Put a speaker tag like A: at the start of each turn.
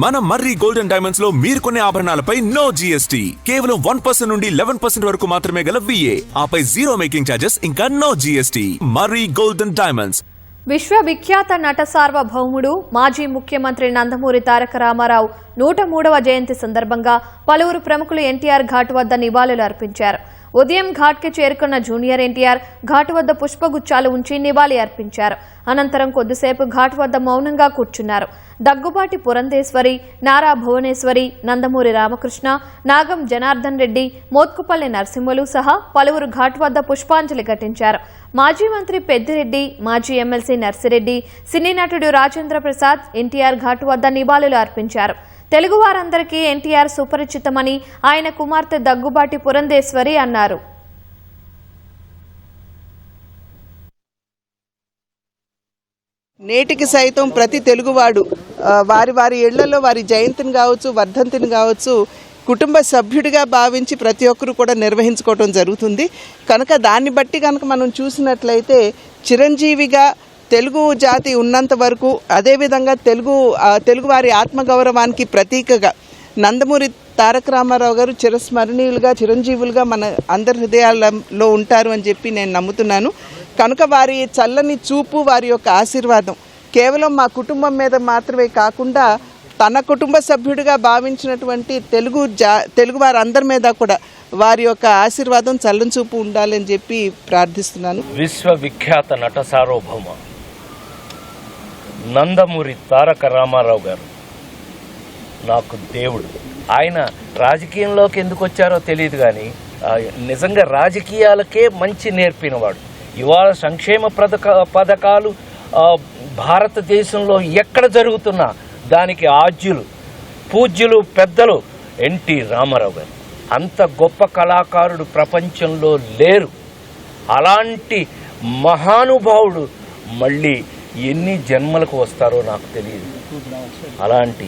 A: మన మర్రి golden diamonds లో మీరు కొనే ఆభరణాలపై నో జీఎస్టీ, కేవలం 1% నుండి 11% వరకు మాత్రమే గల VA, ఆపై జీరో మేకింగ్ ఛార్జెస్ ఇంకా నో జీఎస్టీ. మర్రి గోల్డెన్ డైమండ్స్.
B: విశ్వవిఖ్యాత నట సార్వభౌముడు మాజీ ముఖ్యమంత్రి నందమూరి తారక రామారావు 103వ జయంతి సందర్భంగా పలువురు ప్రముఖులు ఎన్టీఆర్ ఘాట్ వద్ద నివాళులు అర్పించారు. ఉదయం ఘాట్కి చేరుకున్న జూనియర్ ఎన్టీఆర్ ఘాట్ వద్ద పుష్పగుచ్చాలు ఉంచి నివాళి అర్పించారు. అనంతరం కొద్దిసేపు ఘాట్ వద్ద మౌనంగా కూర్చున్నారు. దగ్గుబాటి పురంధేశ్వరి, నారా భువనేశ్వరి, నందమూరి రామకృష్ణ, నాగం జనార్దన్ రెడ్డి, మోత్కుపల్లి నరసింహులు సహా పలువురు ఘాట్ వద్ద పుష్పాంజలి ఘటించారు. మాజీ మంత్రి పెద్దిరెడ్డి, మాజీ ఎమ్మెల్సీ నర్సిరెడ్డి, సినీ నటుడు రాజేంద్ర ప్రసాద్ ఎన్టీఆర్ ఘాట్ వద్ద నివాళులు అర్పించారు. తెలుగు వారందరికీ ఎన్టీఆర్ సుపరిచితమని ఆయన కుమార్తె దగ్గుబాటి పురంధేశ్వరి అన్నారు.
C: నేటికి సైతం ప్రతి తెలుగువాడు వారి వారి ఇళ్లలో వారి జయంతిని కావచ్చు, వర్ధంతిని కావచ్చు కుటుంబ సభ్యుడిగా భావించి ప్రతి ఒక్కరు కూడా నిర్వహించుకోవడం జరుగుతుంది. కనుక దాన్ని బట్టి కనుక మనం చూసినట్లయితే చిరంజీవిగా తెలుగు జాతి ఉన్నంత వరకు, అదేవిధంగా తెలుగు వారి ఆత్మగౌరవానికి ప్రతీకగా నందమూరి తారక రామారావు గారు చిరస్మరణీయులుగా, చిరంజీవులుగా మన అందరి హృదయాలలో ఉంటారు అని చెప్పి నేను నమ్ముతున్నాను. కనుక వారి చల్లని చూపు, వారి యొక్క ఆశీర్వాదం కేవలం మా కుటుంబం మీద మాత్రమే కాకుండా తన కుటుంబ సభ్యుడిగా భావించినటువంటి తెలుగు వారందరి మీద కూడా వారి యొక్క ఆశీర్వాదం చల్లని చూపు ఉండాలని చెప్పి ప్రార్థిస్తున్నాను.
D: విశ్వవిఖ్యాత నట సార్వభౌమ నందమూరి తారక రామారావు గారు నాకు దేవుడు. ఆయన రాజకీయంలోకి ఎందుకు వచ్చారో తెలియదు కానీ నిజంగా రాజకీయాలకే మంచి నేర్పినవాడు. ఇవాళ సంక్షేమ పథకాలు భారతదేశంలో ఎక్కడ జరుగుతున్నా దానికి ఆద్యులు, పూజ్యులు, పెద్దలు ఎన్టీ రామారావు గారు. అంత గొప్ప కళాకారుడు ప్రపంచంలో లేరు. అలాంటి మహానుభావుడు మళ్ళీ ఎన్ని జన్మలకు వస్తారో నాకు తెలియదు. అలాంటి